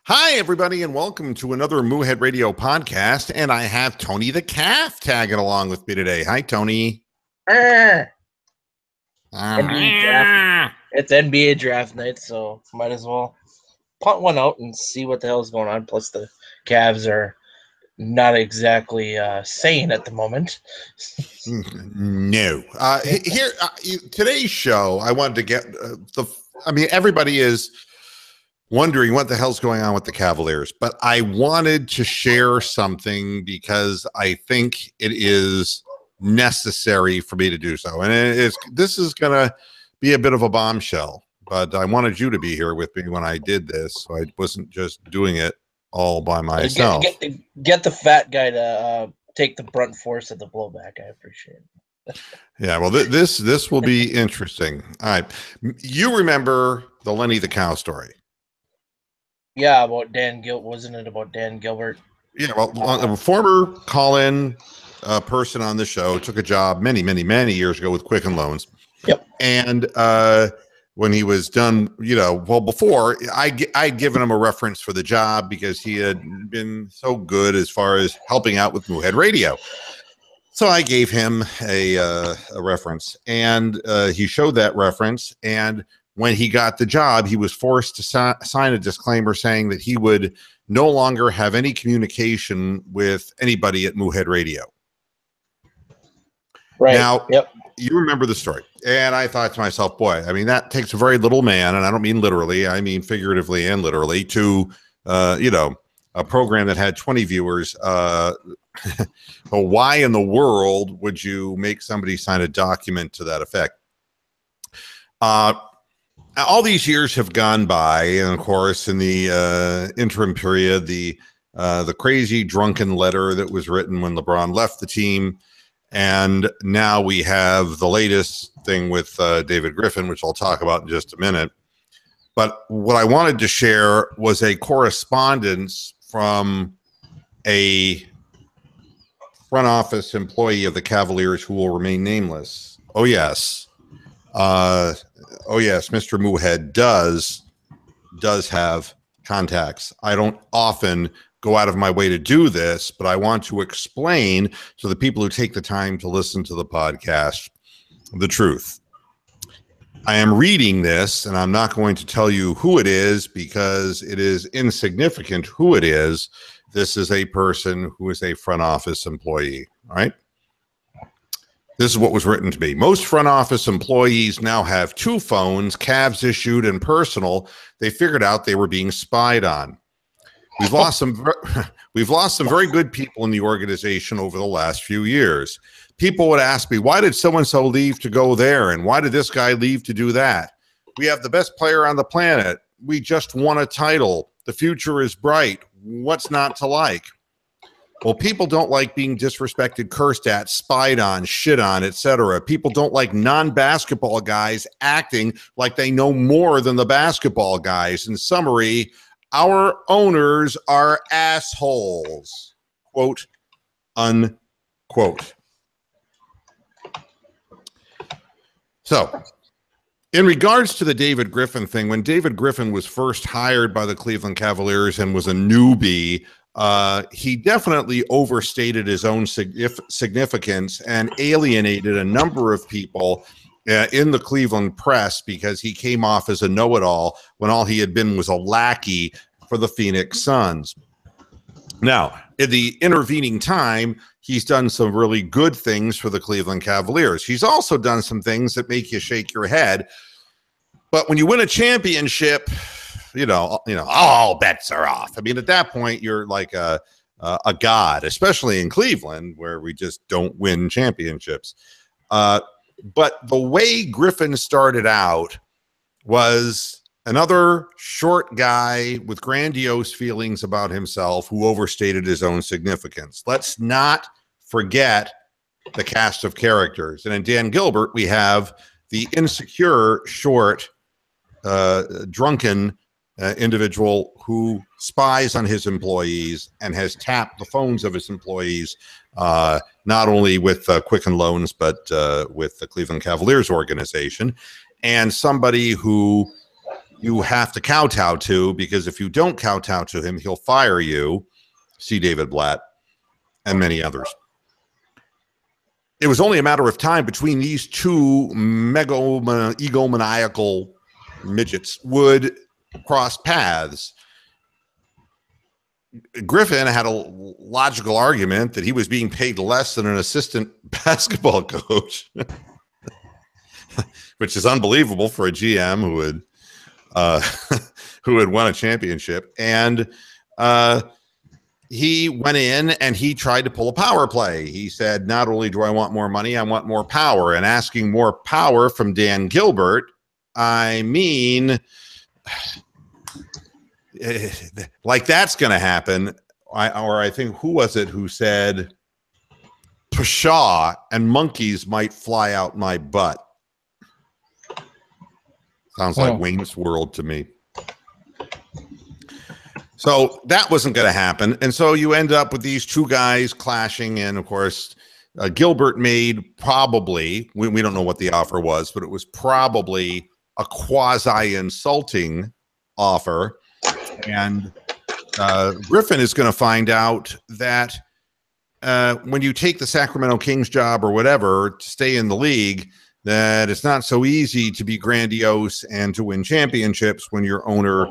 Hi, everybody, and welcome to another Moohead Radio podcast. And I have Tony the Calf tagging along with me today. Hi, Tony. NBA draft. It's NBA draft night, so might as well punt one out and see what the hell is going on. Plus, the Cavs are not exactly sane at the moment. No. Here, today's show, I wanted to get everybody is wondering what the hell's going on with the Cavaliers, but I wanted to share something because I think it is necessary for me to do so. And this is going to be a bit of a bombshell, but I wanted you to be here with me when I did this, so I wasn't just doing it all by myself. Get the fat guy to take the brunt force of the blowback. I appreciate it. Yeah, well, this will be interesting. All right. You remember the Lenny the Cow story? Yeah, about Dan Gilbert. Wasn't it about Dan Gilbert? Yeah, well, a former call-in person on the show took a job many years ago with Quicken Loans. Yep. And when he was done, before I'd given him a reference for the job because he had been so good as far as helping out with Moohead Radio. So I gave him a reference, and he showed that reference. And when he got the job, he was forced to sign a disclaimer saying that he would no longer have any communication with anybody at Moohead Radio. Right. Now, yep. You remember the story. And I thought to myself, boy, I mean, that takes a very little man, and I don't mean literally, I mean figuratively and literally, to, a program that had 20 viewers. Well, why in the world would you make somebody sign a document to that effect? All these years have gone by, and of course, in the interim period, the crazy drunken letter that was written when LeBron left the team, and now we have the latest thing with David Griffin, which I'll talk about in just a minute. But what I wanted to share was a correspondence from a front office employee of the Cavaliers who will remain nameless. Oh, yes. Mr. Moohead does have contacts. I don't often go out of my way to do this, but I want to explain to the people who take the time to listen to the podcast the truth. I am reading this, and I'm not going to tell you who it is because it is insignificant who it is. This is a person who is a front office employee, all right? This is what was written to me. Most front office employees now have two phones, Cavs issued and personal. They figured out they were being spied on. We've lost some very good people in the organization over the last few years. People would ask me, why did so-and-so leave to go there? And why did this guy leave to do that? We have the best player on the planet. We just won a title. The future is bright. What's not to like? Well, people don't like being disrespected, cursed at, spied on, shit on, etc. People don't like non-basketball guys acting like they know more than the basketball guys. In summary, our owners are assholes, quote, unquote. So, in regards to the David Griffin thing, when David Griffin was first hired by the Cleveland Cavaliers and was a newbie, he definitely overstated his own significance and alienated a number of people in the Cleveland press because he came off as a know-it-all when all he had been was a lackey for the Phoenix Suns. Now, in the intervening time, he's done some really good things for the Cleveland Cavaliers. He's also done some things that make you shake your head. But when you win a championship, all bets are off. I mean, at that point, you're like a god, especially in Cleveland, where we just don't win championships. But the way Griffin started out was another short guy with grandiose feelings about himself who overstated his own significance. Let's not forget the cast of characters. And in Dan Gilbert, we have the insecure, short, drunken individual who spies on his employees and has tapped the phones of his employees, not only with Quicken Loans, but with the Cleveland Cavaliers organization, and somebody who you have to kowtow to, because if you don't kowtow to him, he'll fire you. See David Blatt and many others. It was only a matter of time between these two egomaniacal midgets would cross paths. Griffin had a logical argument that he was being paid less than an assistant basketball coach, which is unbelievable for a GM who had won a championship. And he went in and he tried to pull a power play. He said, not only do I want more money, I want more power. And asking more power from Dan Gilbert, I mean, like that's going to happen. I think, who was it who said, pshaw, and monkeys might fly out my butt. Sounds like Wayne's World to me. So that wasn't going to happen. And so you end up with these two guys clashing. And of course, Gilbert made probably, we don't know what the offer was, but it was probably a quasi-insulting offer. And Griffin is going to find out that when you take the Sacramento Kings job or whatever to stay in the league, that it's not so easy to be grandiose and to win championships when your owner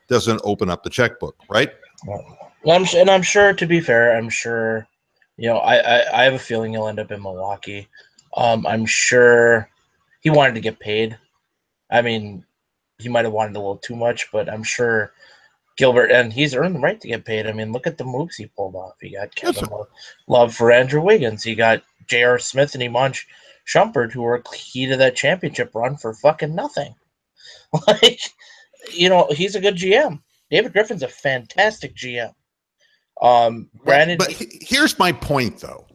doesn't open up the checkbook, right? Well, I'm sure, to be fair, I'm sure, I have a feeling he'll end up in Milwaukee. I'm sure he wanted to get paid. I mean, he might have wanted a little too much, but I'm sure Gilbert, and he's earned the right to get paid. I mean, look at the moves he pulled off. He got Kevin Love for Andrew Wiggins. He got J.R. Smith and Iman Shumpert, who were key to that championship run for fucking nothing. Like, he's a good GM. David Griffin's a fantastic GM. Granted, but here's my point, though.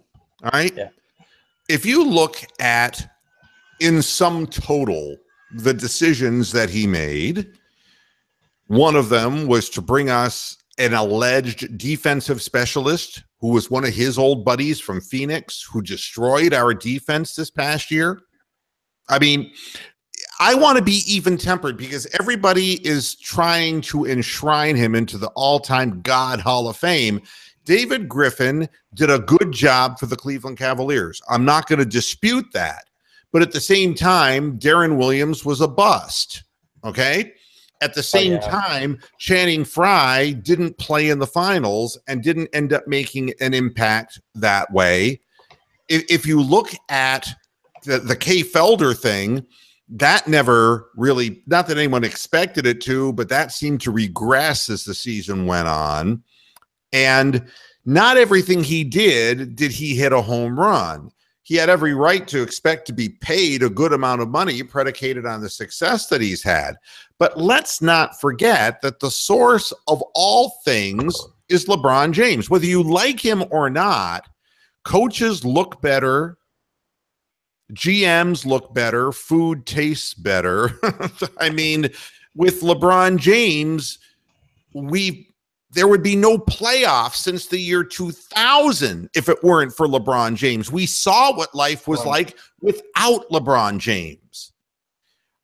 All right. Yeah. If you look at, in sum total, the decisions that he made, one of them was to bring us an alleged defensive specialist who was one of his old buddies from Phoenix who destroyed our defense this past year. I mean, I want to be even tempered because everybody is trying to enshrine him into the all-time God Hall of Fame. David Griffin did a good job for the Cleveland Cavaliers. I'm not going to dispute that. But at the same time, Deron Williams was a bust. Okay? At the same time, Channing Frye didn't play in the finals and didn't end up making an impact that way. If you look at the Kay Felder thing, that never really, not that anyone expected it to, but that seemed to regress as the season went on. And not everything he did he hit a home run. He had every right to expect to be paid a good amount of money predicated on the success that he's had. But let's not forget that the source of all things is LeBron James. Whether you like him or not, coaches look better, GMs look better, food tastes better. I mean, with LeBron James, there would be no playoffs since the year 2000 if it weren't for LeBron James. We saw what life was like without LeBron James.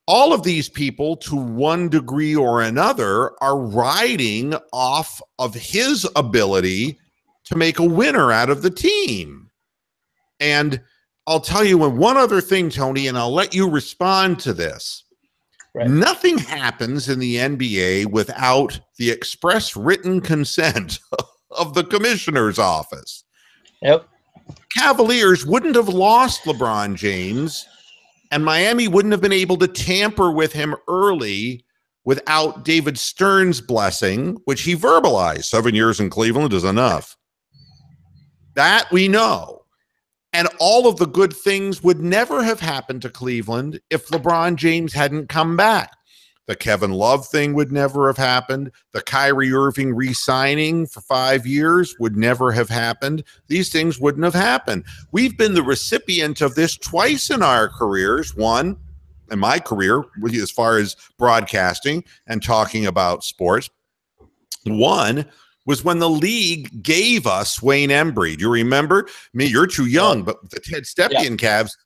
All of these people, to one degree or another, are riding off of his ability to make a winner out of the team. And I'll tell you one other thing, Tony, and I'll let you respond to this. Right. Nothing happens in the NBA without the express written consent of the commissioner's office. Yep. Cavaliers wouldn't have lost LeBron James, and Miami wouldn't have been able to tamper with him early without David Stern's blessing, which he verbalized. 7 years in Cleveland is enough. That we know. And all of the good things would never have happened to Cleveland if LeBron James hadn't come back. The Kevin Love thing would never have happened. The Kyrie Irving re-signing for 5 years would never have happened. These things wouldn't have happened. We've been the recipient of this twice in our careers. One, in my career, as far as broadcasting and talking about sports. One was when the league gave us Wayne Embry. Do you remember? You're too young, but the Ted Stepien Cavs,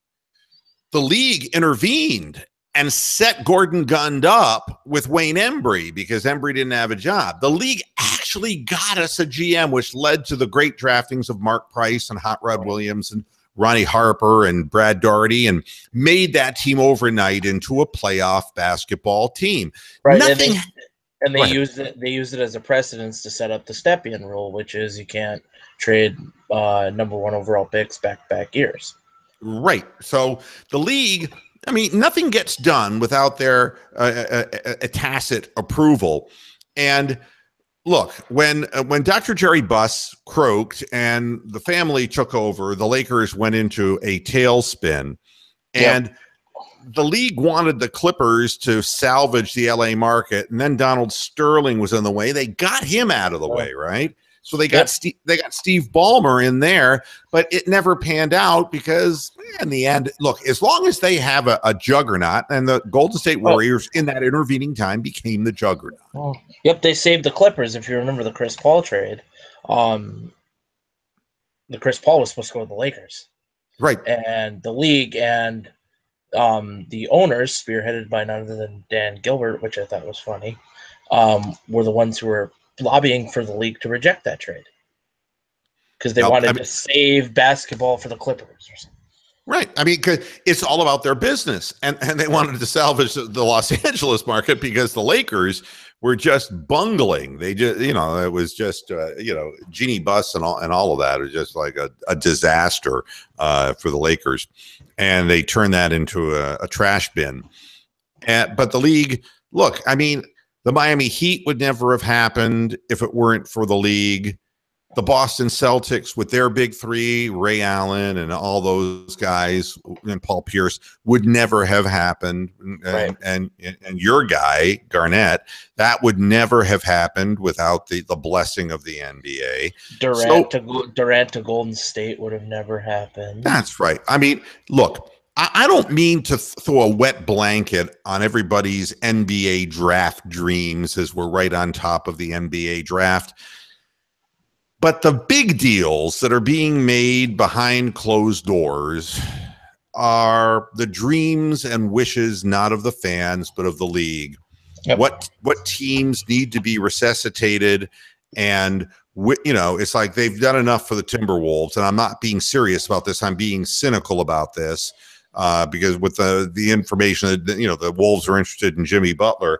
the league intervened and set Gordon Gund up with Wayne Embry because Embry didn't have a job. The league actually got us a GM, which led to the great draftings of Mark Price and Hot Rod Williams and Ronnie Harper and Brad Daugherty, and made that team overnight into a playoff basketball team. Right. Nothing. And they used it. They used it as a precedence to set up the Stepien rule, which is you can't trade number 1 overall picks back-to-back years. Right. So the league, I mean, nothing gets done without their a tacit approval. And look, when Dr. Jerry Buss croaked and the family took over, the Lakers went into a tailspin, and the league wanted the Clippers to salvage the LA market, and then Donald Sterling was in the way. They got him out of the way, right? So they got Steve Ballmer in there, but it never panned out because in the end, look, as long as they have a juggernaut, and the Golden State Warriors in that intervening time became the juggernaut. Oh, yep, they saved the Clippers. If you remember the Chris Paul trade, the Chris Paul was supposed to go to the Lakers, right? And the league and the owners, spearheaded by none other than Dan Gilbert, which I thought was funny, were the ones who were lobbying for the league to reject that trade because they wanted to save basketball for the Clippers or something. Right. I mean, cause it's all about their business, and they wanted to salvage the Los Angeles market because the Lakers were just bungling. They just, it was just, Jeannie Buss and all of that. It was just like a disaster for the Lakers, and they turned that into a trash bin. But the league, look, I mean, the Miami Heat would never have happened if it weren't for the league. The Boston Celtics with their big three, Ray Allen and all those guys, and Paul Pierce, would never have happened. Right. And your guy, Garnett, that would never have happened without the blessing of the NBA. Durant to Golden State would have never happened. That's right. I mean, look, I don't mean to throw a wet blanket on everybody's NBA draft dreams as we're right on top of the NBA draft. But the big deals that are being made behind closed doors are the dreams and wishes, not of the fans, but of the league. Yep. What teams need to be resuscitated, and it's like they've done enough for the Timberwolves. And I'm not being serious about this. I'm being cynical about this. Because with the information that the Wolves are interested in Jimmy Butler,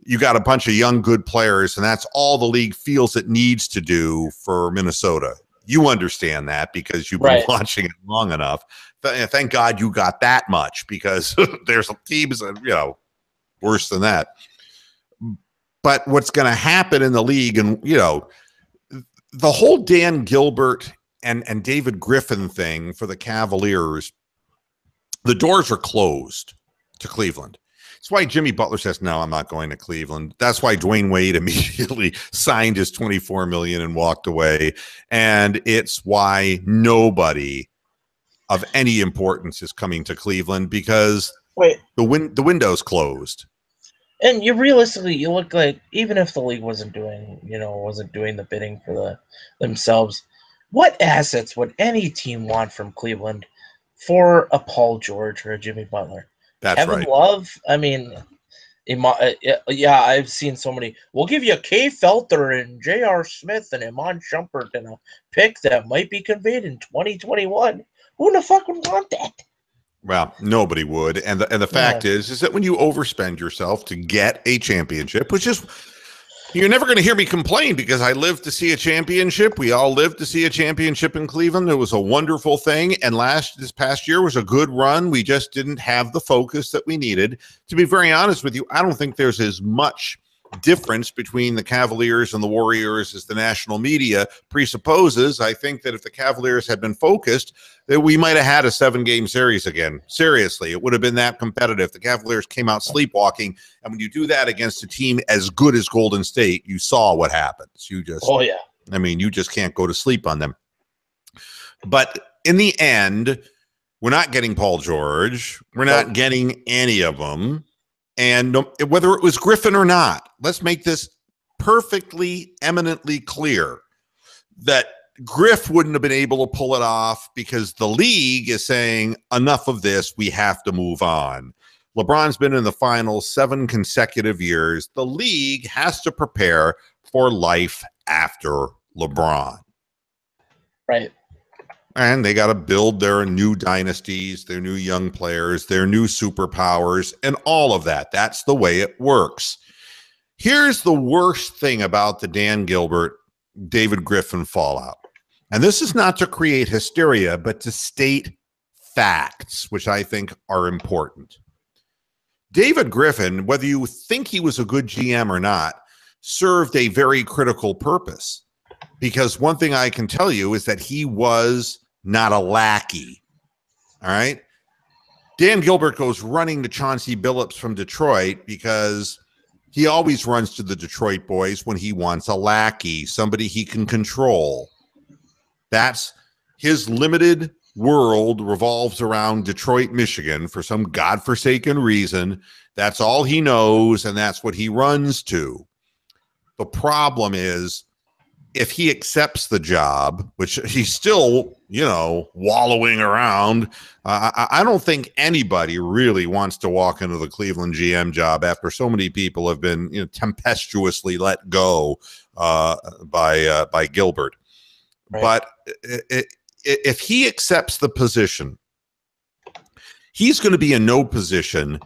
you got a bunch of young good players, and that's all the league feels it needs to do for Minnesota. You understand that because you've been watching it long enough. Thank God you got that much, because there's teams that worse than that. But what's going to happen in the league, and the whole Dan Gilbert and David Griffin thing for the Cavaliers, the doors are closed to Cleveland. That's why Jimmy Butler says, no, I'm not going to Cleveland. That's why Dwayne Wade immediately signed his $24 million and walked away. And it's why nobody of any importance is coming to Cleveland, because the window's closed. And you look like, even if the league wasn't doing the bidding for themselves, what assets would any team want from Cleveland for a Paul George or a Jimmy Butler? That's Kevin right. Love, I mean, I've seen so many. We'll give you Kay Felter and J.R. Smith and Iman Shumpert and a pick that might be conveyed in 2021. Who the fuck would want that? Well, nobody would. And the fact is that when you overspend yourself to get a championship, which is, you're never going to hear me complain, because I lived to see a championship. We all lived to see a championship in Cleveland. It was a wonderful thing. And this past year was a good run. We just didn't have the focus that we needed. To be very honest with you, I don't think there's as much difference between the Cavaliers and the Warriors as the national media presupposes. I think that if the Cavaliers had been focused, that we might have had a 7-game series again. Seriously, it would have been that competitive. The Cavaliers came out sleepwalking, and when you do that against a team as good as Golden State, you saw what happens. You just can't go to sleep on them. But in the end, we're not getting Paul George. We're not getting any of them. And whether it was Griffin or not, let's make this perfectly, eminently clear that Griff wouldn't have been able to pull it off because the league is saying, enough of this, we have to move on. LeBron's been in the finals 7 consecutive years. The league has to prepare for life after LeBron. Right. And they got to build their new dynasties, their new young players, their new superpowers, and all of that. That's the way it works. Here's the worst thing about the Dan Gilbert, David Griffin fallout. And this is not to create hysteria, but to state facts, which I think are important. David Griffin, whether you think he was a good GM or not, served a very critical purpose. Because one thing I can tell you is that he was not a lackey. All right. Dan Gilbert goes running to Chauncey Billups from Detroit because he always runs to the Detroit boys when he wants a lackey, somebody he can control. That's his limited world revolves around Detroit, Michigan for some godforsaken reason. That's all he knows, and that's what he runs to. The problem is, if he accepts the job, which he's still, wallowing around, I don't think anybody really wants to walk into the Cleveland GM job after so many people have been tempestuously let go by Gilbert. Right. But if he accepts the position, he's going to be in no position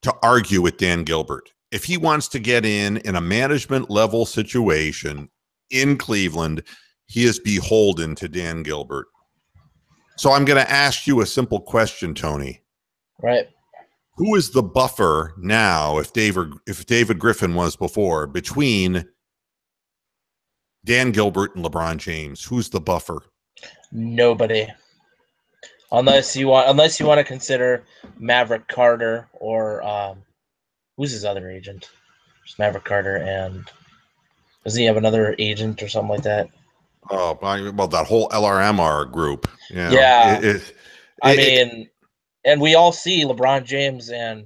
to argue with Dan Gilbert. If he wants to get in a management level situation in Cleveland, he is beholden to Dan Gilbert. So I'm going to ask you a simple question, Tony. Right. Who is the buffer now, if David Griffin was before, between Dan Gilbert and LeBron James? Who's the buffer? Nobody. Unless you want to consider Maverick Carter or who's his other agent? It's Maverick Carter, and doesn't he have another agent or something like that? Oh, well, that whole LRMR group. Yeah. And we all see LeBron James, and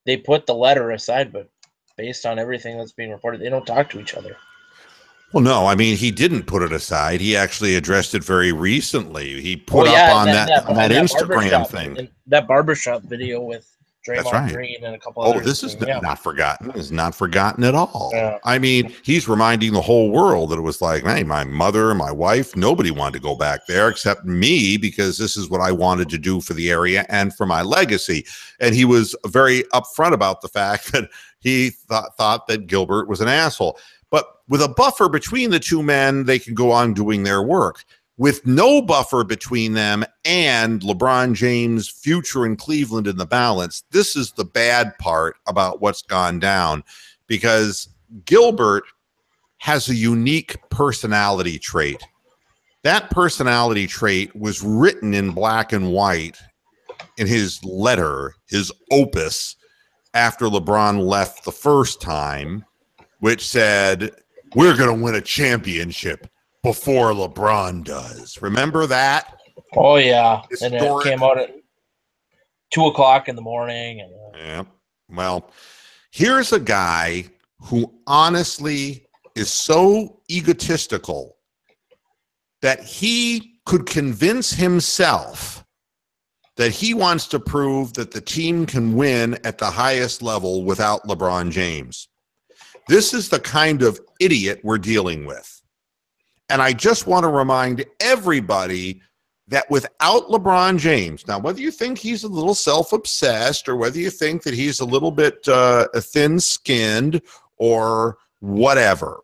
they put the letter aside, but based on everything that's being reported, they don't talk to each other. Well, no, I mean, he didn't put it aside. He actually addressed it very recently. He put up on that Instagram thing. That barbershop video with Draymond Green and a couple others. Oh, this is not forgotten. It's not forgotten at all. Yeah. I mean, he's reminding the whole world that it was like, hey, my mother, my wife, nobody wanted to go back there except me because this is what I wanted to do for the area and for my legacy. And he was very upfront about the fact that he thought that Gilbert was an asshole. But with a buffer between the two men, they can go on doing their work. With no buffer between them and LeBron James' future in Cleveland in the balance, this is the bad part about what's gone down, because Gilbert has a unique personality trait. That personality trait was written in black and white in his letter, his opus, after LeBron left the first time, which said, we're going to win a championship before LeBron does. Remember that? Oh, yeah. And it came out at 2:00 in the morning. And, yeah. Well, here's a guy who honestly is so egotistical that he could convince himself that he wants to prove that the team can win at the highest level without LeBron James. This is the kind of idiot we're dealing with. And I just want to remind everybody that without LeBron James, now, whether you think he's a little self-obsessed or whether you think that he's a little bit thin-skinned or whatever,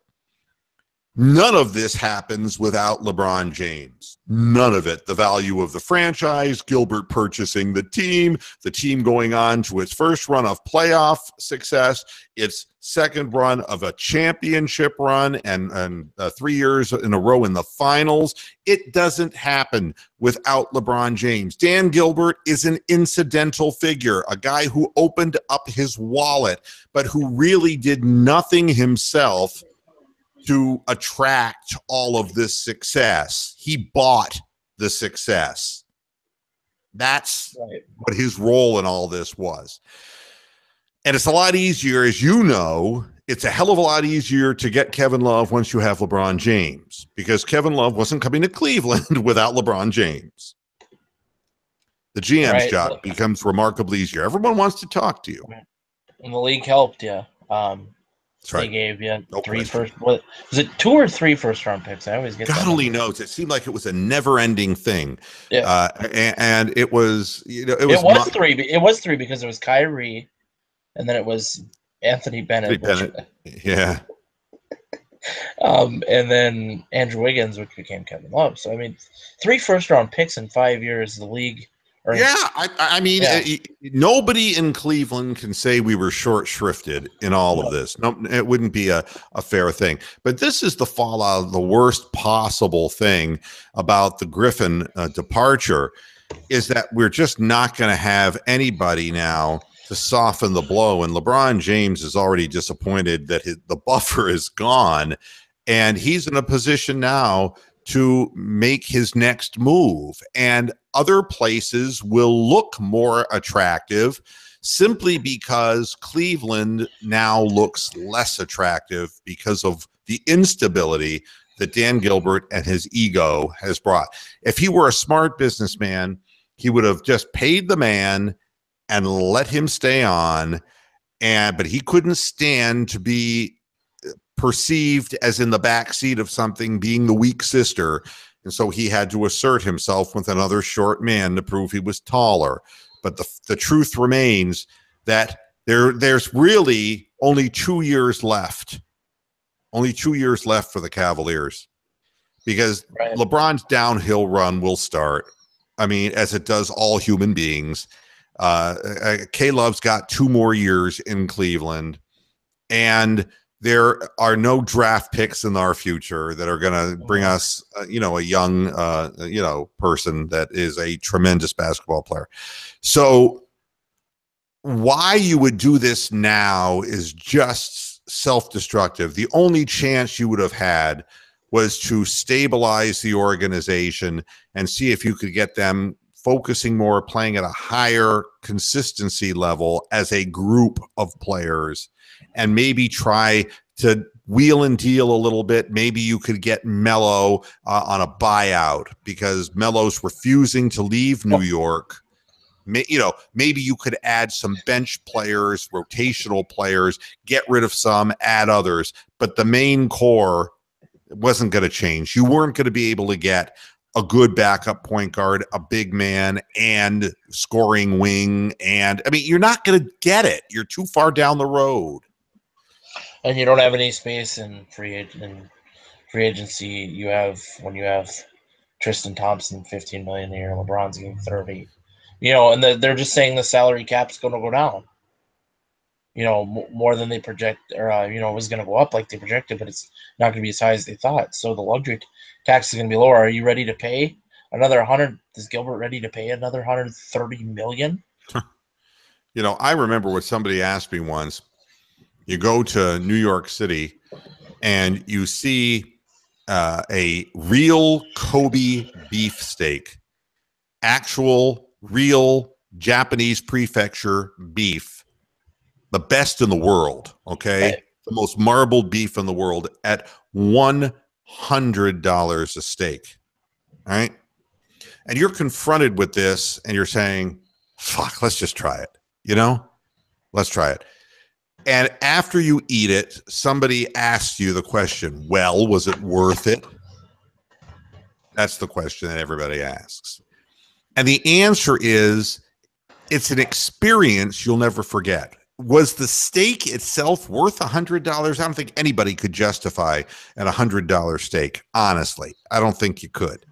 none of this happens without LeBron James. None of it. The value of the franchise, Gilbert purchasing the team going on to its first run of playoff success, its second run of a championship run, and 3 years in a row in the finals. It doesn't happen without LeBron James. Dan Gilbert is an incidental figure, a guy who opened up his wallet, but who really did nothing himself to attract all of this success. He bought the success. That's what his role in all this was. And it's a lot easier, as you know, it's a hell of a lot easier to get Kevin Love once you have LeBron James, because Kevin Love wasn't coming to Cleveland without LeBron James. The GM's job becomes remarkably easier. Everyone wants to talk to you. And the league helped you. That's right. They gave you what was it, 2 or 3 first-round picks? I always get God only knows. It seemed like it was a never-ending thing. Yeah. And it was, it was 3. It was 3 because it was Kyrie, and then it was Anthony Bennett. Yeah. And then Andrew Wiggins, which became Kevin Love. So, I mean, 3 first-round picks in 5 years, the league. I mean, nobody in Cleveland can say we were short shrifted in all of this. No, it wouldn't be a fair thing. But this is the fallout of the worst possible thing about the Griffin departure, is that we're just not going to have anybody now to soften the blow. And LeBron James is already disappointed that the buffer is gone, and he's in a position now to make his next move. And other places will look more attractive simply because Cleveland now looks less attractive because of the instability that Dan Gilbert and his ego has brought. If he were a smart businessman, he would have just paid the man and let him stay on. But he couldn't stand to be perceived as in the backseat of something, being the weak sister. And so he had to assert himself with another short man to prove he was taller. But the truth remains that there's really only 2 years left. Only 2 years left for the Cavaliers, because LeBron's downhill run will start. I mean, as it does all human beings. K-Love's got 2 more years in Cleveland, and there are no draft picks in our future that are going to bring us, a young, person that is a tremendous basketball player. So why you would do this now is just self-destructive. The only chance you would have had was to stabilize the organization and see if you could get them focusing more, playing at a higher consistency level as a group of players, and maybe try to wheel and deal a little bit. Maybe you could get Melo on a buyout, because Melo's refusing to leave New York. Maybe you could add some bench players, rotational players, get rid of some, add others. But the main core wasn't going to change. You weren't going to be able to get a good backup point guard, a big man, and scoring wing. And I mean, you're not going to get it. You're too far down the road. And you don't have any space in free agency. You have, when you have Tristan Thompson, $15 million a year, LeBron's getting 30. And they're just saying the salary cap's going to go down. More than they project, or it was going to go up like they projected, but it's not going to be as high as they thought. So the luxury tax is going to be lower. Are you ready to pay another 100? Is Gilbert ready to pay another $130 million? I remember what somebody asked me once. You go to New York City and you see a real Kobe beefsteak, actual real Japanese prefecture beef, the best in the world, okay? Right. The most marbled beef in the world at $100 a steak, all right? And you're confronted with this and you're saying, fuck, let's just try it, Let's try it. And after you eat it, somebody asks you the question, well, was it worth it? That's the question that everybody asks. And the answer is, it's an experience you'll never forget. Was the steak itself worth $100? I don't think anybody could justify an $100 steak, honestly. I don't think you could.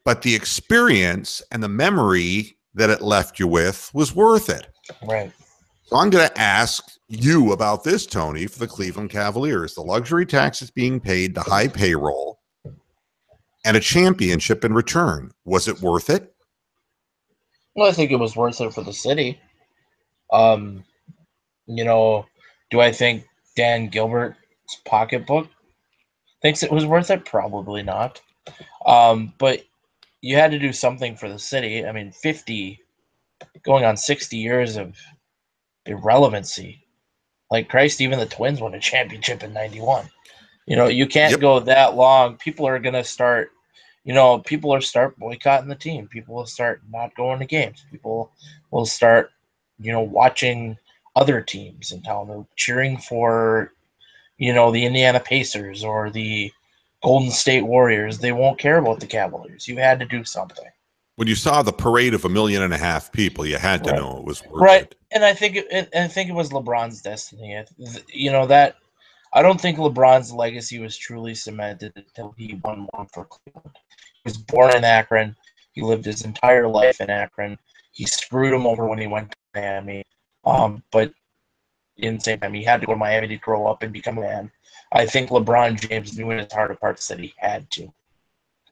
But the experience and the memory that it left you with was worth it. Right. So I'm going to ask you about this, Tony, for the Cleveland Cavaliers. The luxury tax is being paid, the high payroll, and a championship in return. Was it worth it? Well, I think it was worth it for the city. Do I think Dan Gilbert's pocketbook thinks it was worth it? Probably not. But you had to do something for the city. I mean, 50, going on 60 years of irrelevancy. Like Christ, even the Twins won a championship in '91. You can't go that long. People are gonna start. People are start boycotting the team. People will start not going to games. People will start, watching other teams in town. They're cheering for, the Indiana Pacers or the Golden State Warriors. They won't care about the Cavaliers. You had to do something. When you saw the parade of 1.5 million people, you had to know it was worth it. And I think it was LeBron's destiny. That I don't think LeBron's legacy was truly cemented until he won one for Cleveland. He was born in Akron. He lived his entire life in Akron. He screwed him over when he went to Miami. But in the same time, he had to go to Miami to grow up and become a man. I think LeBron James knew in his heart of hearts that he had to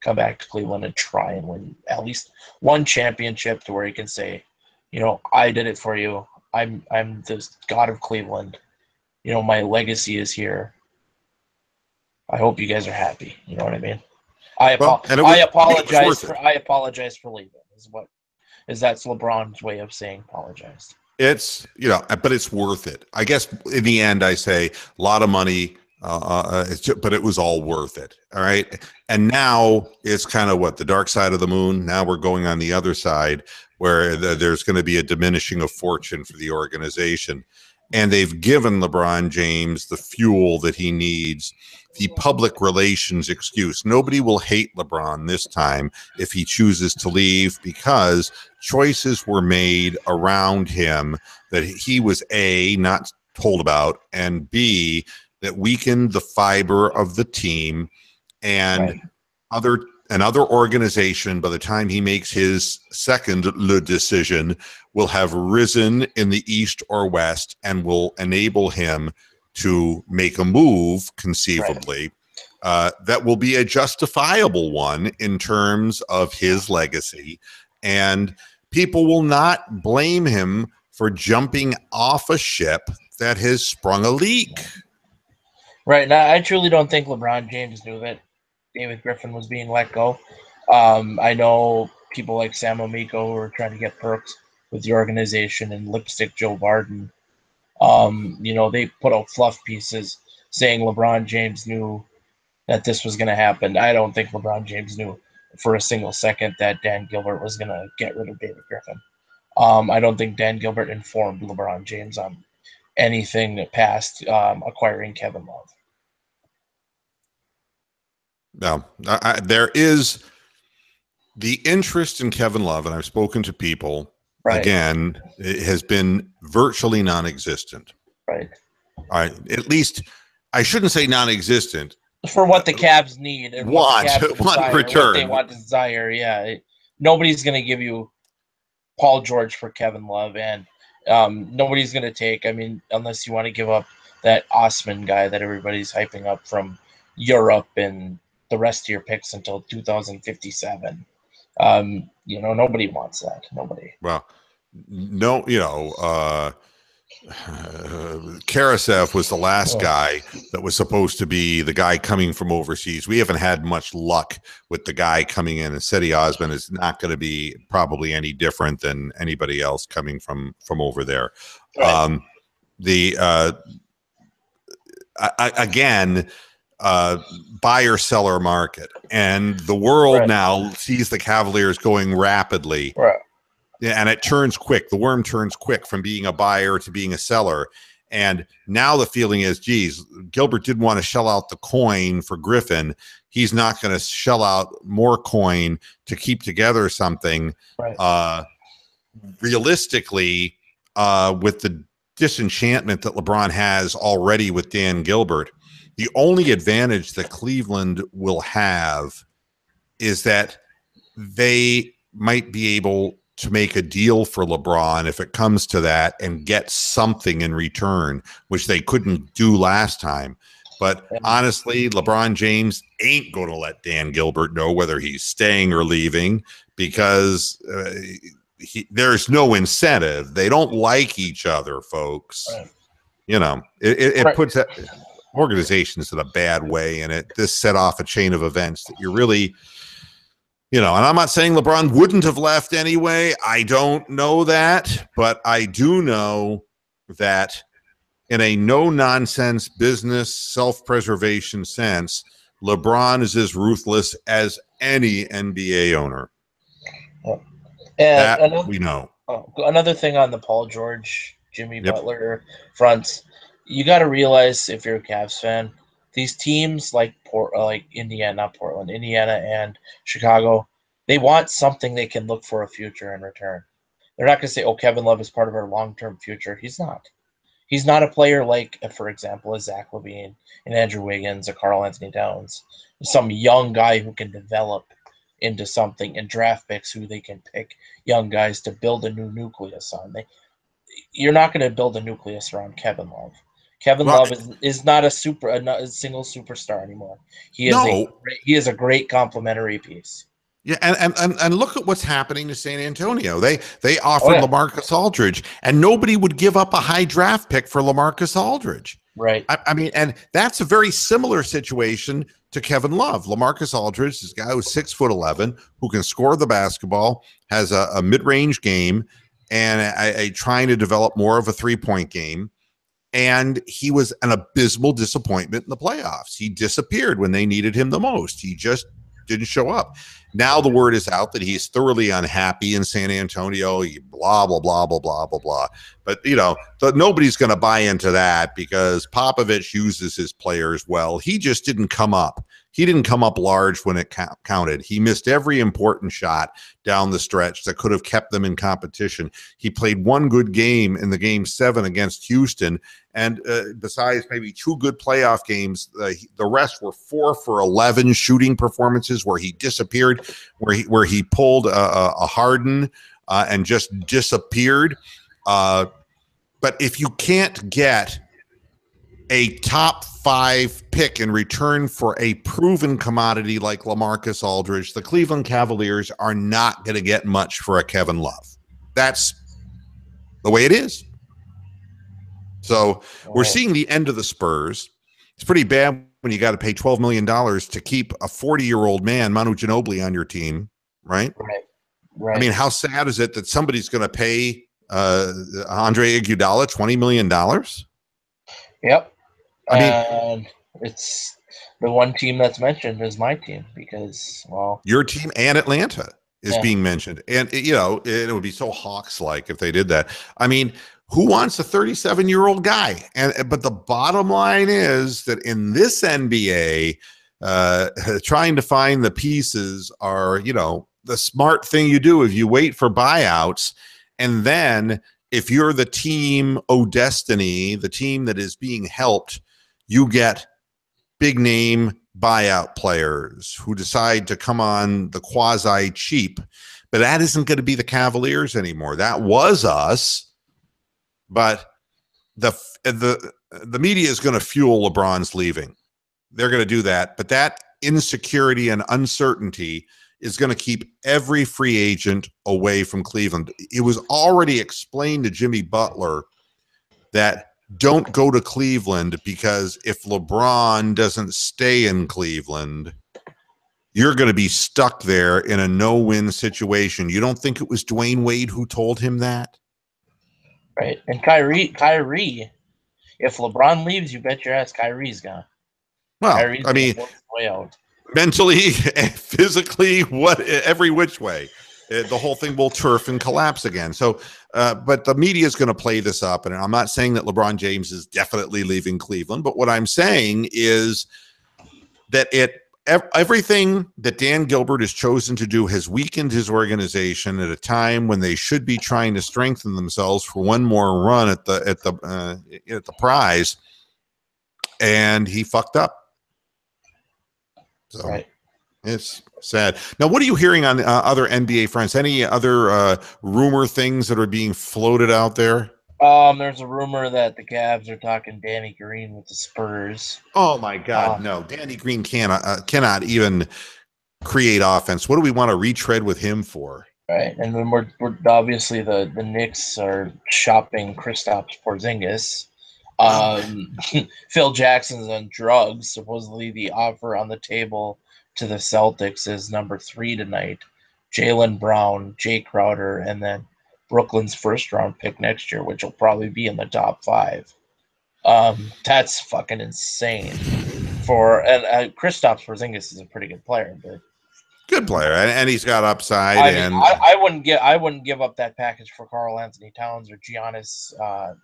come back to Cleveland and try and win at least one championship to where he can say, I did it for you. I'm the god of Cleveland. My legacy is here. I hope you guys are happy. You know what I mean? I apologize for leaving. That's LeBron's way of saying apologize. It's, but it's worth it. I guess in the end, I say a lot of money, but it was all worth it. All right. And now it's kind of the dark side of the moon. Now we're going on the other side where there's going to be a diminishing of fortune for the organization. And they've given LeBron James the fuel that he needs, the public relations excuse. Nobody will hate LeBron this time if he chooses to leave, because choices were made around him that he was A, not told about, and B, that weakened the fiber of the team, and another organization, by the time he makes his second decision, will have risen in the East or West and will enable him to make a move, conceivably, that will be a justifiable one in terms of his legacy. And people will not blame him for jumping off a ship that has sprung a leak. Right. Now, I truly don't think LeBron James knew that David Griffin was being let go. I know people like Sam Amico who are trying to get perks with the organization, and Lipstick Joe Barton. They put out fluff pieces saying LeBron James knew that this was going to happen. I don't think LeBron James knew for a single second that Dan Gilbert was going to get rid of David Griffin. I don't think Dan Gilbert informed LeBron James on anything past acquiring Kevin Love. No, there is the interest in Kevin Love, and I've spoken to people. Right. Again, it has been virtually non-existent. Right. At least I shouldn't say non-existent. For what the Cavs need and want return. What they want to desire. Yeah. Nobody's going to give you Paul George for Kevin Love, and nobody's going to take, unless you want to give up that Osman guy that everybody's hyping up from Europe and the rest of your picks until 2057. Nobody wants that. Nobody. Well, no, Karasev was the last guy that was supposed to be the guy coming from overseas. We haven't had much luck with the guy coming in, and Cedi Osman is not going to be probably any different than anybody else coming from over there. Right. Again, buyer seller market, and the world now sees the Cavaliers going rapidly. Right. And it turns quick. The worm turns quick from being a buyer to being a seller. And now the feeling is, geez, Gilbert didn't want to shell out the coin for Griffin. He's not going to shell out more coin to keep together something. Right. Realistically, with the disenchantment that LeBron has already with Dan Gilbert, the only advantage that Cleveland will have is that they might be able to make a deal for LeBron if it comes to that and get something in return, which they couldn't do last time. But honestly, LeBron James ain't going to let Dan Gilbert know whether he's staying or leaving, because there's no incentive. They don't like each other, folks. Right. It puts that organizations in a bad way, and this set off a chain of events that you're really, and I'm not saying LeBron wouldn't have left anyway. I don't know that, but I do know that in a no-nonsense business self-preservation sense, LeBron is as ruthless as any NBA owner. And That we know. Another thing on the Paul George, Jimmy Butler fronts, you got to realize if you're a Cavs fan, these teams like Indiana and Chicago, they want something they can look for a future in return. They're not going to say, "Oh, Kevin Love is part of our long-term future." He's not. He's not a player like, for example, a Zach LaVine and Andrew Wiggins, a Karl Anthony Towns, some young guy who can develop into something, and draft picks who they can pick young guys to build a new nucleus on. You're not going to build a nucleus around Kevin Love. Kevin Love is not a single superstar anymore. He is a great complementary piece. Yeah, and look at what's happening to San Antonio. They offered LaMarcus Aldridge, and nobody would give up a high draft pick for LaMarcus Aldridge. Right. I mean, and that's a very similar situation to Kevin Love. LaMarcus Aldridge is a guy who's 6'11", who can score the basketball, has a mid-range game, and trying to develop more of a three-point game. And he was an abysmal disappointment in the playoffs. He disappeared when they needed him the most. He just didn't show up. Now the word is out that he's thoroughly unhappy in San Antonio. Blah, blah, blah, blah, blah, blah, blah. But, nobody's going to buy into that because Popovich uses his players well. He just didn't come up. He didn't come up large when it counted. He missed every important shot down the stretch that could have kept them in competition. He played one good game in the Game 7 against Houston, and besides maybe two good playoff games, the rest were 4 for 11 shooting performances where he disappeared, where he pulled a Harden and just disappeared. But if you can't get a top 5 pick in return for a proven commodity like LaMarcus Aldridge, the Cleveland Cavaliers are not going to get much for a Kevin Love. That's the way it is. So we're seeing the end of the Spurs. It's pretty bad when you got to pay $12 million to keep a 40-year-old man, Manu Ginobili, on your team, right? Right. I mean, how sad is it that somebody's going to pay Andre Iguodala $20 million? Yep. And it's the one team that's mentioned is my team because, your team and Atlanta is being mentioned. And, it would be so Hawks-like if they did that. I mean, who wants a 37-year-old guy? But the bottom line is that in this NBA, trying to find the pieces are, the smart thing you do if you wait for buyouts. And then if you're the team destiny, the team that is being helped, you get big name buyout players who decide to come on the quasi cheap. But that isn't going to be the Cavaliers anymore. That was us. But the media is going to fuel LeBron's leaving. They're going to do that. But that insecurity and uncertainty is going to keep every free agent away from Cleveland. It was already explained to Jimmy Butler that don't go to Cleveland because if LeBron doesn't stay in Cleveland, you're going to be stuck there in a no-win situation. You don't think it was Dwayne Wade who told him that? Right. And Kyrie, if LeBron leaves, you bet your ass Kyrie's gone. Well, Kyrie's I mean, way out. Mentally, physically, every which way. The whole thing will turf and collapse again. So, but the media is going to play this up. And I'm not saying that LeBron James is definitely leaving Cleveland. But what I'm saying is that everything that Dan Gilbert has chosen to do has weakened his organization at a time when they should be trying to strengthen themselves for one more run at the prize. And he fucked up. So it's sad. Now, what are you hearing on other NBA fronts? Any other rumor things that are being floated out there? There's a rumor that the Cavs are talking Danny Green with the Spurs. Oh my God, no! Danny Green cannot even create offense. What do we want to retread with him for? Right, and then we're obviously the Knicks are shopping Kristaps Porzingis. Phil Jackson's on drugs. Supposedly, the offer on the table to the Celtics is number 3 tonight. Jaylen Brown, Jay Crowder, and then Brooklyn's first-round pick next year, which will probably be in the top 5. That's fucking insane. And Kristaps Porzingis is a pretty good player, but good player, and he's got upside. I mean, And I wouldn't give up that package for Karl Anthony Towns or Giannis,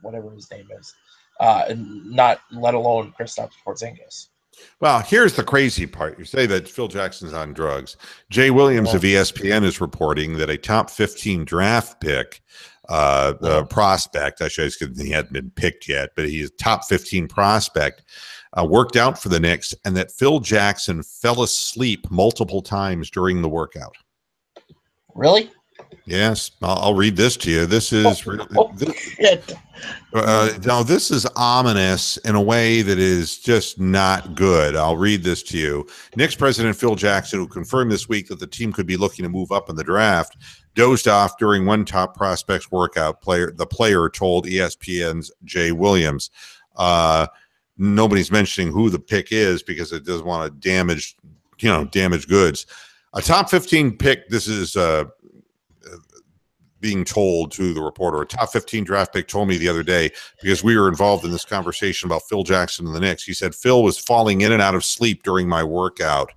whatever his name is, not let alone Kristaps Porzingis. Well, here's the crazy part. You say that Phil Jackson's on drugs. Jay Williams of ESPN is reporting that a top 15 draft pick, prospect, I should say he hadn't been picked yet, but he's a top 15 prospect, worked out for the Knicks, and that Phil Jackson fell asleep multiple times during the workout. Really? Yes, I'll read this to you. This is shit. No, this is ominous in a way that is just not good. I'll read this to you. Knicks president Phil Jackson, who confirmed this week that the team could be looking to move up in the draft, dozed off during one top prospect's workout. The player told ESPN's Jay Williams. Nobody's mentioning who the pick is because it doesn't want to damage goods. A top 15 pick. This is being told to the reporter. A top 15 draft pick told me the other day, because we were involved in this conversation about Phil Jackson and the Knicks. He said, Phil was falling in and out of sleep during my workout.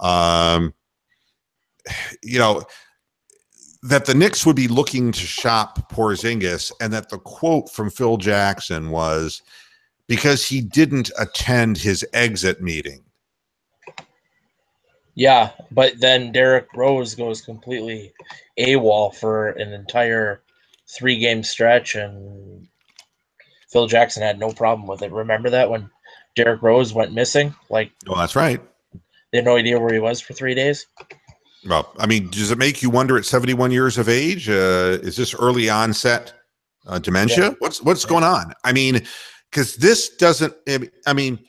That the Knicks would be looking to shop Porzingis, and that the quote from Phil Jackson was because he didn't attend his exit meeting. Yeah, but then Derrick Rose goes completely AWOL for an entire 3-game stretch, and Phil Jackson had no problem with it. Remember that when Derrick Rose went missing? That's right. They had no idea where he was for 3 days. Well, I mean, does it make you wonder at 71 years of age? Is this early onset dementia? Yeah. What's going on? I mean, because this doesn't. I mean,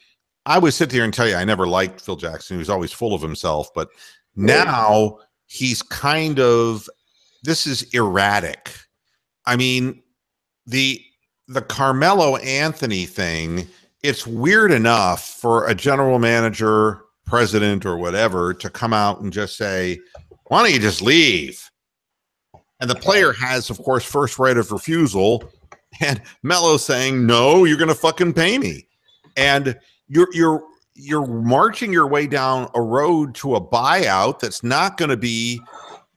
I would sit there and tell you I never liked Phil Jackson. He was always full of himself, but now he's kind of. This is erratic. I mean, the Carmelo Anthony thing. It's weird enough for a general manager, president, or whatever to come out and just say, why don't you just leave? And the player has, of course, first right of refusal, and Melo saying, no, you're going to fucking pay me. And you're marching your way down a road to a buyout that's not going to be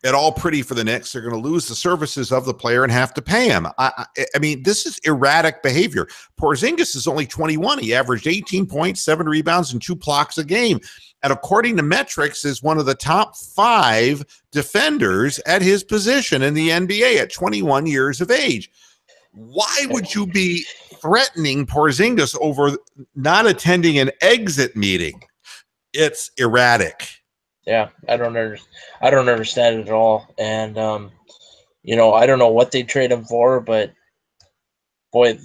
at all pretty for the Knicks. They're going to lose the services of the player and have to pay him. I mean, this is erratic behavior. Porzingis is only 21. He averaged 18 points, 7 rebounds, and 2 blocks a game. And according to metrics, is one of the top 5 defenders at his position in the NBA at 21 years of age. Why would you be threatening Porzingis over not attending an exit meeting? It's erratic. Yeah, I don't understand it at all. And I don't know what they trade him for, but boy,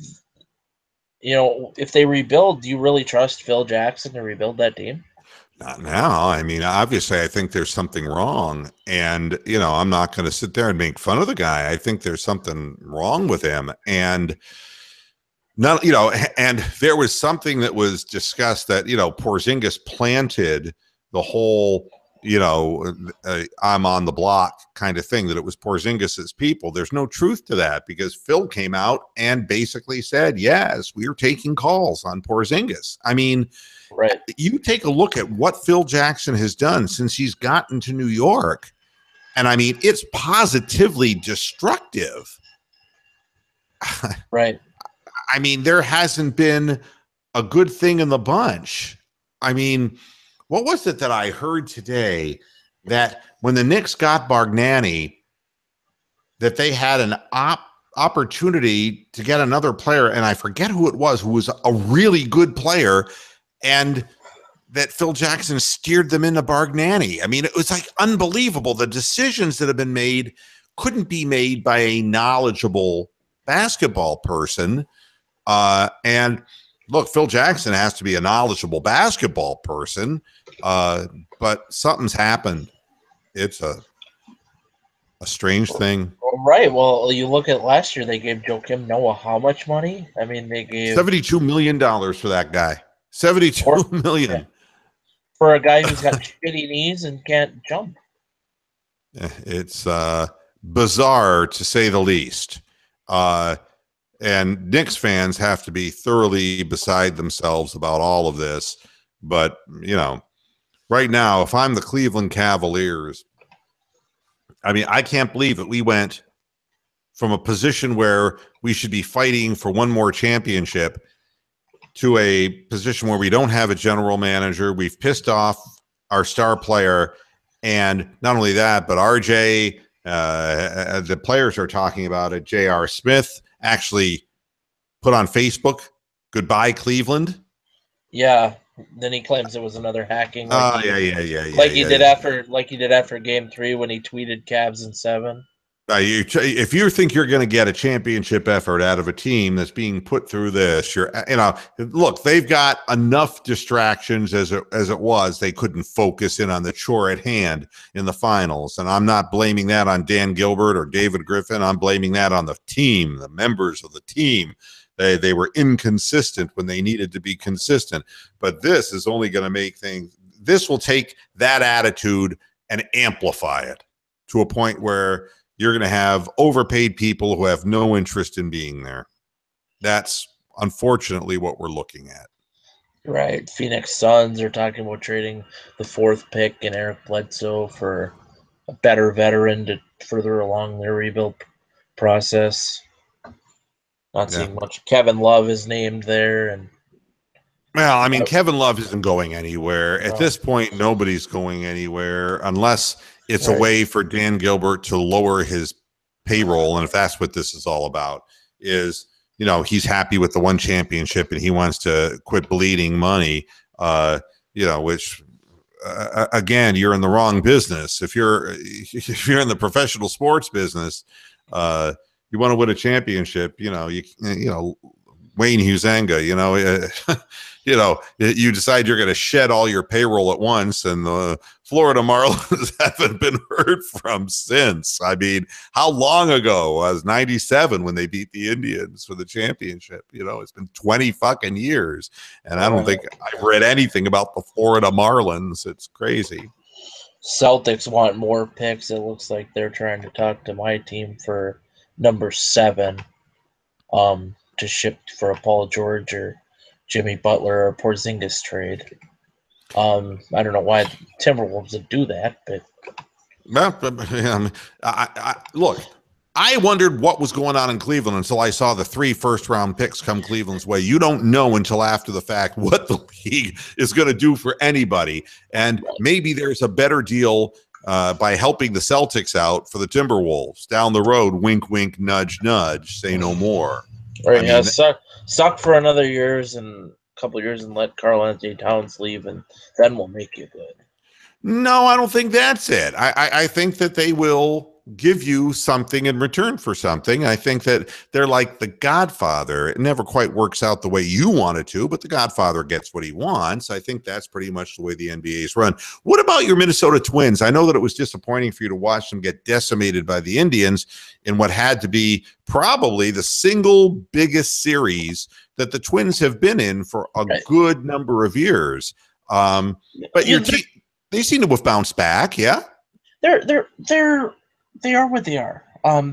if they rebuild, do you really trust Phil Jackson to rebuild that team? Not now. I mean, obviously, I think there's something wrong. And, I'm not going to sit there and make fun of the guy. I think there's something wrong with him. And, and there was something that was discussed that, Porzingis planted the whole, I'm on the block kind of thing, that it was Porzingis's people. There's no truth to that, because Phil came out and basically said, yes, we are taking calls on Porzingis. I mean, right. You take a look at what Phil Jackson has done since he's gotten to New York, and I mean, it's positively destructive. Right. I mean, there hasn't been a good thing in the bunch. I mean, what was it that I heard today, that when the Knicks got Bargnani, that they had an opportunity to get another player, and I forget who it was, who was a really good player, and that Phil Jackson steered them into Bargnani. I mean, it was like unbelievable. The decisions that have been made couldn't be made by a knowledgeable basketball person. And look, Phil Jackson has to be a knowledgeable basketball person, but something's happened. It's a strange thing. Right. Well, you look at last year, they gave Joakim Noah how much money? I mean, they gave $72 million for that guy. $72 million. For a guy who's got shitty knees and can't jump. It's bizarre, to say the least. And Knicks fans have to be thoroughly beside themselves about all of this. But, right now, if I'm the Cleveland Cavaliers, I mean, I can't believe that we went from a position where we should be fighting for one more championship to a position where we don't have a general manager. We've pissed off our star player. And not only that, but RJ, the players are talking about it. J.R. Smith actually put on Facebook, "Goodbye, Cleveland." Yeah. Then he claims it was another hacking. Like he did after Game 3 when he tweeted Cavs in 7. If you think you're going to get a championship effort out of a team that's being put through this, look, they've got enough distractions as it was. They couldn't focus in on the chore at hand in the finals. And I'm not blaming that on Dan Gilbert or David Griffin. I'm blaming that on the team, the members of the team. They were inconsistent when they needed to be consistent. But this is only going to make things, this will take that attitude and amplify it to a point where you're going to have overpaid people who have no interest in being there. That's unfortunately what we're looking at. Right. Phoenix Suns are talking about trading the 4th pick and Eric Bledsoe for a better veteran to further along their rebuild process. Not seeing much. Kevin Love is named there. Well, I mean, Kevin Love isn't going anywhere. At this point, nobody's going anywhere unless it's a way for Dan Gilbert to lower his payroll. And if that's what this is all about, is, he's happy with the one championship and he wants to quit bleeding money, which, again, you're in the wrong business. If you're in the professional sports business, you want to win a championship, Wayne Huizenga, you decide you're going to shed all your payroll at once, and the Florida Marlins haven't been heard from since. I mean, how long ago was 97 when they beat the Indians for the championship? It's been 20 fucking years, and I don't think I've read anything about the Florida Marlins. It's crazy. Celtics want more picks. It looks like they're trying to talk to my team for number 7 to ship for a Paul George or Jimmy Butler or Porzingis trade. I don't know why Timberwolves would do that, but look, I wondered what was going on in Cleveland until I saw the 3 first-round picks come Cleveland's way. You don't know until after the fact what the league is going to do for anybody, and maybe there's a better deal by helping the Celtics out for the Timberwolves down the road. Wink, wink, nudge, nudge. Say no more. Right? Suck for another couple years and let Karl-Anthony Towns leave, and then we'll make you good. No, I don't think that's it. I think that they will give you something in return for something. I think that they're like the Godfather. It never quite works out the way you want it to, but the Godfather gets what he wants. I think that's pretty much the way the NBA is run. What about your Minnesota Twins? I know that it was disappointing for you to watch them get decimated by the Indians in what had to be probably the single biggest series that the Twins have been in for a good number of years. But your team, they seem to have bounced back. Yeah. They are what they are.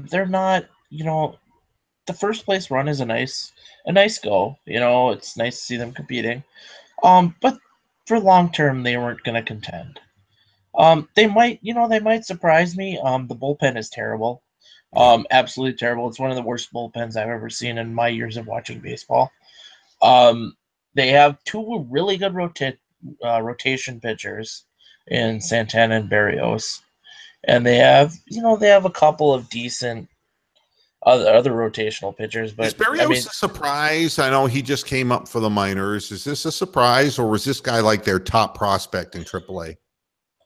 They're not, the first place run is a nice go. It's nice to see them competing. But for long term, they weren't going to contend. They might surprise me. The bullpen is terrible. Absolutely terrible. It's one of the worst bullpens I've ever seen in my years of watching baseball. They have 2 really good rotation pitchers in Santana and Berrios. And they have a couple of decent other rotational pitchers. But is Berrios a surprise? I know he just came up for the minors. Is this a surprise, or was this guy like their top prospect in AAA?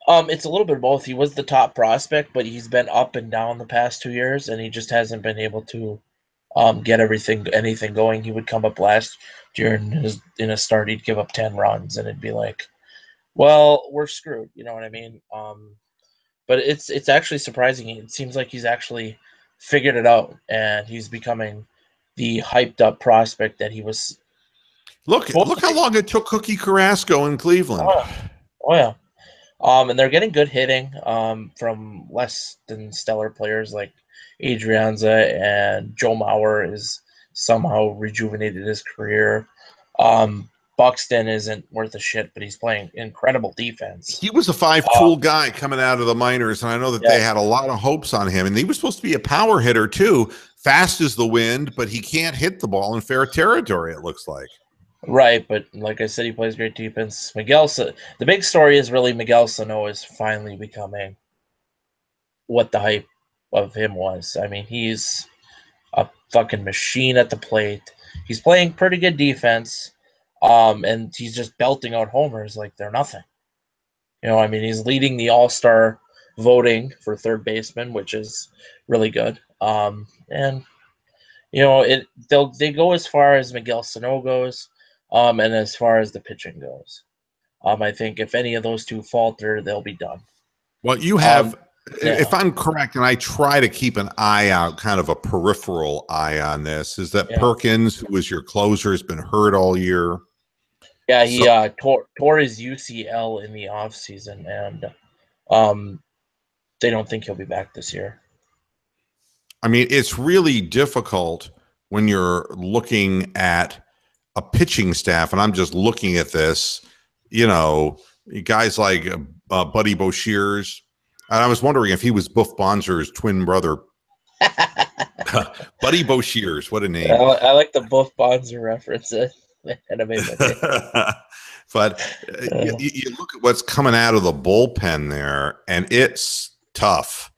It's a little bit of both. He was the top prospect, but he's been up and down the past 2 years, and he just hasn't been able to get anything going. He would come up last year in a start, he'd give up 10 runs, and it'd be like, well, we're screwed. You know what I mean? But it's actually surprising. It seems like he's actually figured it out, and he's becoming the hyped up prospect that he was. Look how long it took Cookie Carrasco in Cleveland. Oh yeah. And they're getting good hitting from less than stellar players like Adrianza, and Joe Mauer is somehow rejuvenated his career. Buxton isn't worth a shit, but he's playing incredible defense. He was a 5-tool guy coming out of the minors, and I know that they had a lot of hopes on him. And he was supposed to be a power hitter too, fast as the wind, but he can't hit the ball in fair territory, it looks like. Right, but like I said, he plays great defense. The big story is really Miguel Sano is finally becoming what the hype of him was. I mean, he's a fucking machine at the plate. He's playing pretty good defense. And he's just belting out homers like they're nothing. I mean, he's leading the All-Star voting for third baseman, which is really good. And they go as far as Miguel Sano goes, and as far as the pitching goes. I think if any of those two falter, they'll be done. Well, you have, if I'm correct, and I try to keep an eye out, kind of a peripheral eye on this, is that Perkins, who was your closer, has been hurt all year. Yeah, he tore his UCL in the offseason, and they don't think he'll be back this year. I mean, it's really difficult when you're looking at a pitching staff, and I'm just looking at this, guys like Buddy Boshears, and I was wondering if he was Buff Bonser's twin brother. Buddy Boshears, what a name. I like the Buff Bonser reference. But you look at what's coming out of the bullpen there, and it's tough.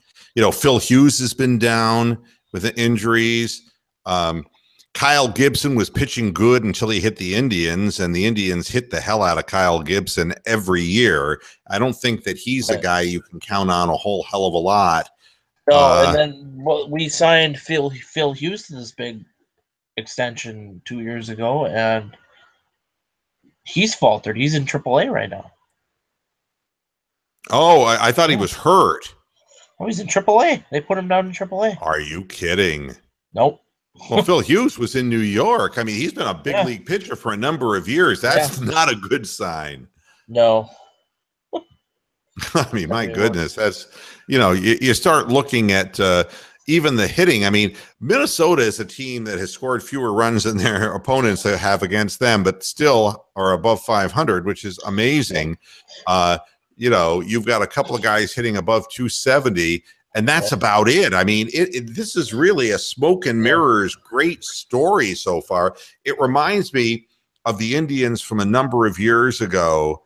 Phil Hughes has been down with the injuries. Kyle Gibson was pitching good until he hit the Indians, and the Indians hit the hell out of Kyle Gibson every year. I don't think that he's a guy you can count on a whole hell of a lot. No, and then we signed Phil Hughes to this big extension 2 years ago, and he's faltered. He's in AAA right now. Oh, I thought he was hurt. Oh, he's in AAA. They put him down in AAA. Are you kidding? Nope. Well, Phil Hughes was in New York. I mean, he's been a big league pitcher for a number of years. That's not a good sign. No. I mean, my goodness, that's, you start looking at even the hitting. I mean, Minnesota is a team that has scored fewer runs than their opponents have against them, but still are above 500, which is amazing. You've got a couple of guys hitting above 270, and that's about it. I mean, this is really a smoke and mirrors great story so far. It reminds me of the Indians from a number of years ago,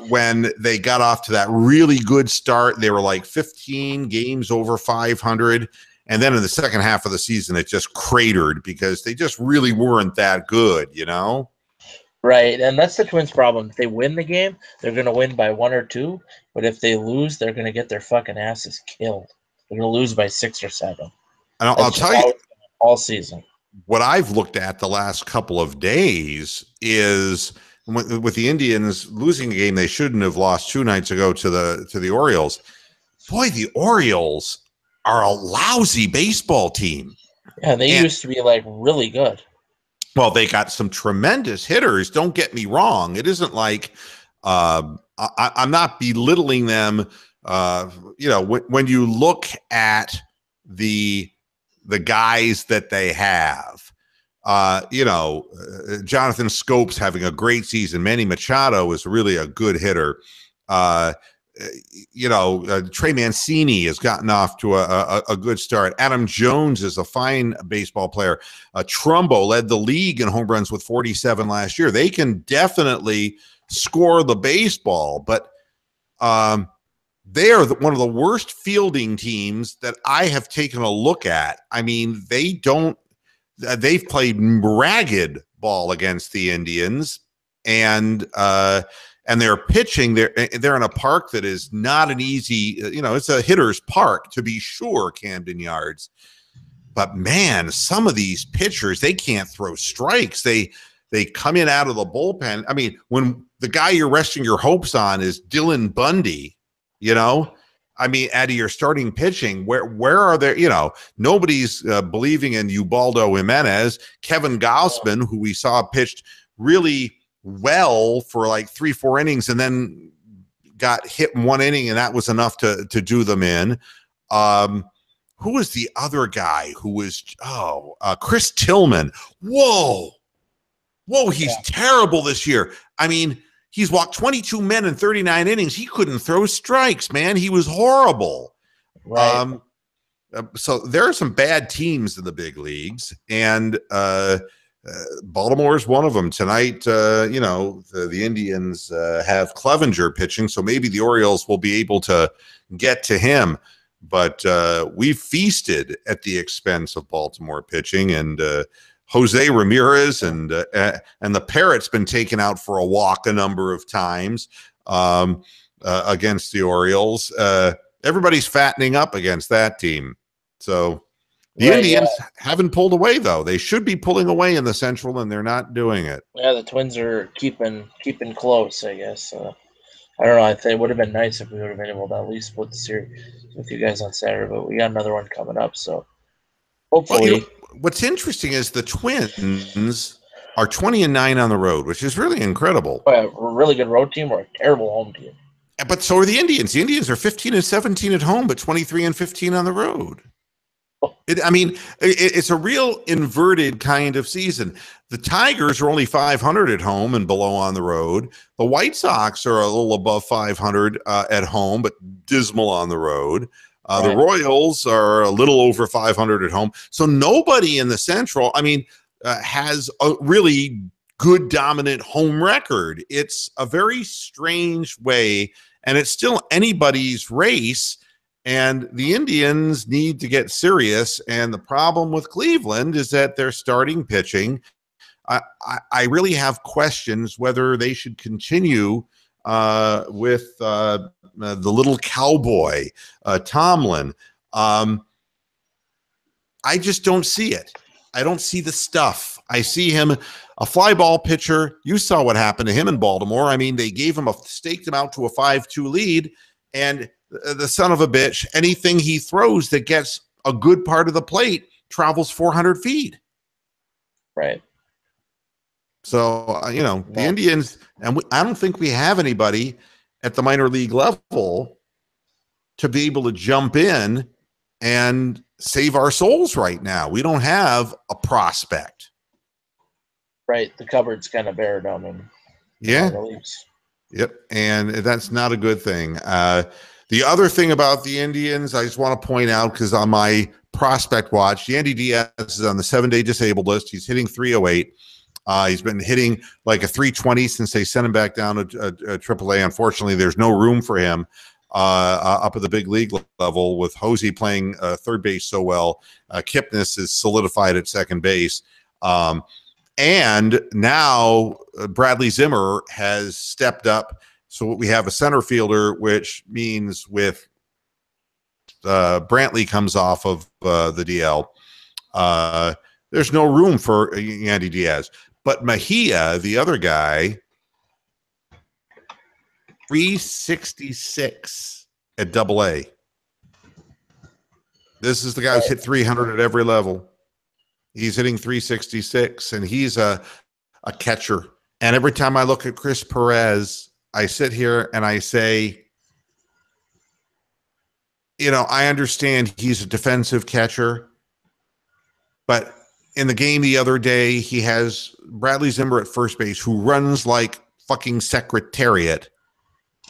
when they got off to that really good start. They were like 15 games over 500. And then in the second half of the season, it just cratered because they just really weren't that good, Right. And that's the Twins' problem. If they win the game, they're going to win by 1 or 2. But if they lose, they're going to get their fucking asses killed. They're going to lose by 6 or 7. And I'll tell you, all season. What I've looked at the last couple of days is with the Indians losing a game they shouldn't have lost 2 nights ago to the Orioles. Boy, the Orioles are a lousy baseball team. Yeah, they used to be like really good. Well, they got some tremendous hitters. Don't get me wrong. It isn't like I'm not belittling them. When you look at the guys that they have, Jonathan Scopes having a great season. Manny Machado is really a good hitter. Trey Mancini has gotten off to a good start. Adam Jones is a fine baseball player. Trumbo led the league in home runs with 47 last year. They can definitely score the baseball, but they are one of the worst fielding teams that I have taken a look at. I mean, they've played ragged ball against the Indians, and they're pitching. They're in a park that is not an easy, it's a hitter's park to be sure, Camden Yards. But man, some of these pitchers, they can't throw strikes. They come in out of the bullpen. I mean, when the guy you're resting your hopes on is Dylan Bundy, out of your starting pitching, where are there? Nobody's believing in Ubaldo Jimenez. Kevin Gausman, who we saw pitched really well for like 3-4 innings and then got hit in 1 inning, and that was enough to do them in. who was the other guy who was, Chris Tillman. Whoa, he's terrible this year. I mean, he's walked 22 men in 39 innings. He couldn't throw strikes, man. He was horrible. Right. So there are some bad teams in the big leagues, and Baltimore is one of them. Tonight, the Indians have Clevenger pitching, so maybe the Orioles will be able to get to him. But we've feasted at the expense of Baltimore pitching, and Jose Ramirez and the Parrot's been taken out for a walk a number of times against the Orioles. Everybody's fattening up against that team. So the Indians haven't pulled away, though. They should be pulling away in the Central, and they're not doing it. Yeah, the Twins are keeping close, I guess. I don't know. I think it would have been nice if we would have been able to at least split the series with you guys on Saturday, but we got another one coming up, so hopefully. Well, what's interesting is the Twins are 20-9 on the road, which is really incredible. We're a really good road team or a terrible home team. But so are the Indians. The Indians are 15-17 at home, but 23-15 on the road. It's a real inverted kind of season. The Tigers are only 500 at home and below on the road. The White Sox are a little above 500 at home, but dismal on the road. The Royals are a little over 500 at home. So nobody in the Central, has a really good dominant home record. It's a very strange way, and it's still anybody's race. And the Indians need to get serious. And the problem with Cleveland is that they're starting pitching. I really have questions whether they should continue with the little cowboy, Tomlin. I just don't see it. I don't see the stuff. I see him, a fly ball pitcher. You saw what happened to him in Baltimore. I mean, they staked him out to a 5-2 lead, and the son of a bitch, anything he throws that gets a good part of the plate travels 400 feet. Right. So, the Indians, and I don't think we have anybody at the minor league level to be able to jump in and save our souls right now. We don't have a prospect. Right. The cupboard's kind of bare down in the leagues. Yep. And that's not a good thing. The other thing about the Indians, I just want to point out, because on my prospect watch, Yandy Diaz is on the 7-day disabled list. He's hitting 308. He's been hitting like a 320 since they sent him back down to AAA. Unfortunately, there's no room for him up at the big league level with Hosey playing third base so well. Kipnis is solidified at second base. And now Bradley Zimmer has stepped up. So we have a center fielder, which means with Brantley comes off of the DL, there's no room for Yandy Diaz. But Mejia, the other guy, 366 at AA. This is the guy who's hit 300 at every level. He's hitting 366, and he's a catcher. And every time I look at Chris Perez, I sit here and I say, I understand he's a defensive catcher, but in the game the other day, he has Bradley Zimmer at first base, who runs like fucking secretariat.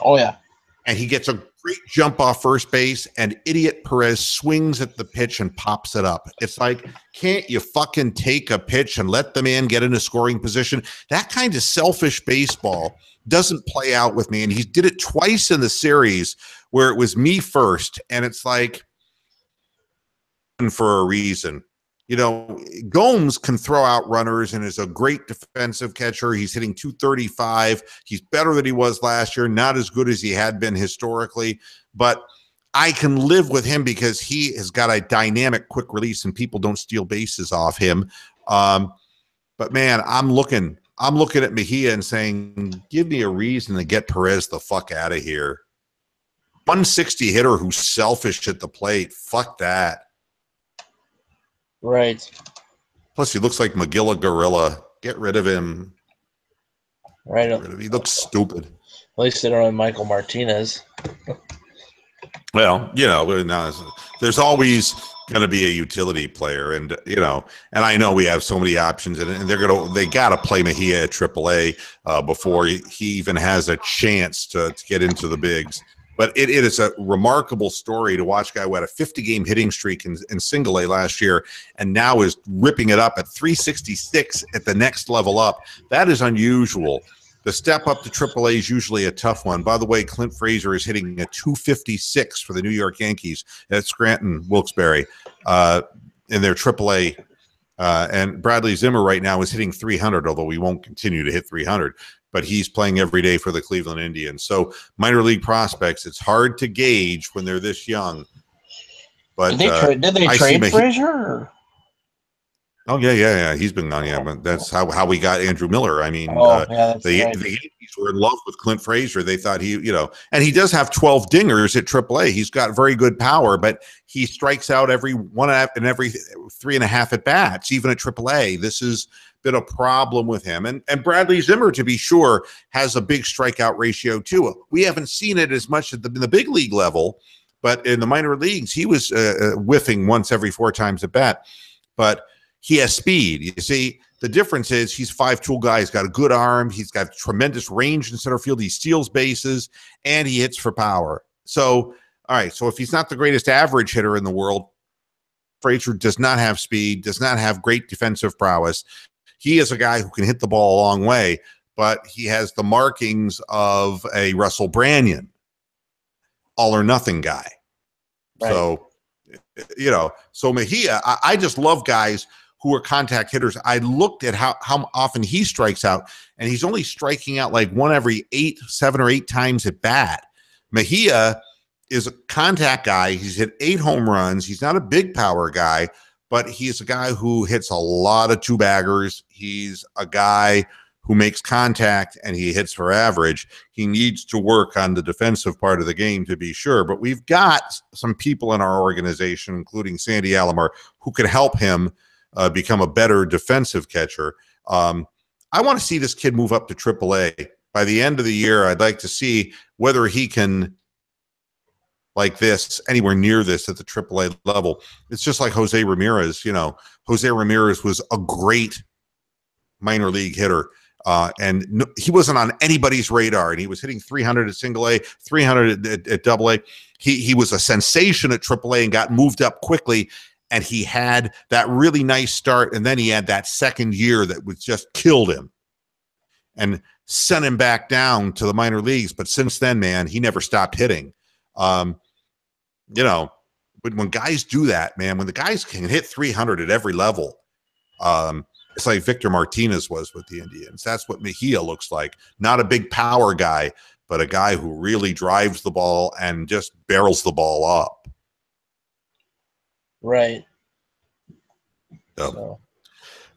Oh, yeah. And he gets a great jump off first base, and idiot Perez swings at the pitch and pops it up. It's like, can't you fucking take a pitch and let the man get in a scoring position? That kind of selfish baseball doesn't play out with me. And he did it twice in the series where it was me first. And it's like, for a reason. Gomes can throw out runners and is a great defensive catcher. He's hitting 235. He's better than he was last year, not as good as he had been historically, but I can live with him because he has got a dynamic quick release and people don't steal bases off him. But man, I'm looking at Mejia and saying, give me a reason to get Perez the fuck out of here. 160 hitter who's selfish at the plate. Fuck that. Right. Plus, he looks like Magilla Gorilla. Get rid of him. Right. He looks stupid. At least they don't have Michael Martinez. Well, there's always going to be a utility player. And, and I know we have so many options, and they got to play Mejia at AAA before he even has a chance to get into the bigs. But it is a remarkable story to watch a guy who had a 50-game hitting streak in single A last year and now is ripping it up at 366 at the next level up. That is unusual. The step up to AAA is usually a tough one. By the way, Clint Frazier is hitting a 256 for the New York Yankees at Scranton Wilkes-Barre in their AAA. And Bradley Zimmer right now is hitting 300, although he won't continue to hit 300. But he's playing every day for the Cleveland Indians. So minor league prospects, it's hard to gauge when they're this young. But did they trade Frazier? Or? Oh, yeah. He's been gone, yeah. But that's how we got Andrew Miller. I mean, the Yankees were in love with Clint Frazier. They thought and he does have 12 dingers at AAA. He's got very good power, but he strikes out every 3.5 at bats, even at AAA. This has been a problem with him. And Bradley Zimmer, to be sure, has a big strikeout ratio too. We haven't seen it as much in the big league level, but in the minor leagues, he was whiffing once every 4 times at bat. But he has speed. You see, the difference is he's a 5-tool guy. He's got a good arm. He's got tremendous range in center field. He steals bases, and he hits for power. So, all right, so if he's not the greatest average hitter in the world, Frazier does not have speed, does not have great defensive prowess. He is a guy who can hit the ball a long way, but he has the markings of a Russell Branyan, all-or-nothing guy. Right. So Mejia, I just love guys who are contact hitters. I looked at how often he strikes out, and he's only striking out like 1 every 7 or 8 times at bat. Mejia is a contact guy. He's hit 8 home runs. He's not a big power guy, but he's a guy who hits a lot of 2-baggers. He's a guy who makes contact, and he hits for average. He needs to work on the defensive part of the game, to be sure. But we've got some people in our organization, including Sandy Alomar, who could help him become a better defensive catcher. I want to see this kid move up to AAA. By the end of the year, I'd like to see whether he can, like this, anywhere near this at the AAA level. It's just like Jose Ramirez. Jose Ramirez was a great minor league hitter. And he wasn't on anybody's radar, and he was hitting 300 at single A, 300 at double A. He was a sensation at AAA and got moved up quickly. And he had that really nice start, and then he had that second year that was just killed him and sent him back down to the minor leagues. But since then, man, he never stopped hitting. But when guys do that, man, when the guys can hit 300 at every level, it's like Victor Martinez was with the Indians. That's what Mejia looks like. Not a big power guy, but a guy who really drives the ball and just barrels the ball up. Right. So. All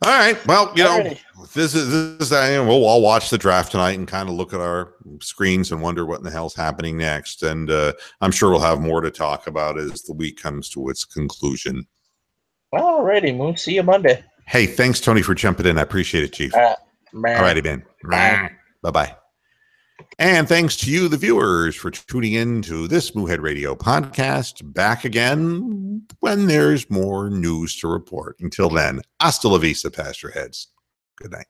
right. Well, this is we'll all watch the draft tonight and kind of look at our screens and wonder what in the hell's happening next. And I'm sure we'll have more to talk about as the week comes to its conclusion. All righty, Moon. See you Monday. Hey, thanks, Tony, for jumping in. I appreciate it, Chief. All righty, Ben. Bye-bye. And thanks to you, the viewers, for tuning in to this Moohead Radio podcast. Back again when there's more news to report. Until then, hasta la vista, Pastor Heads. Good night.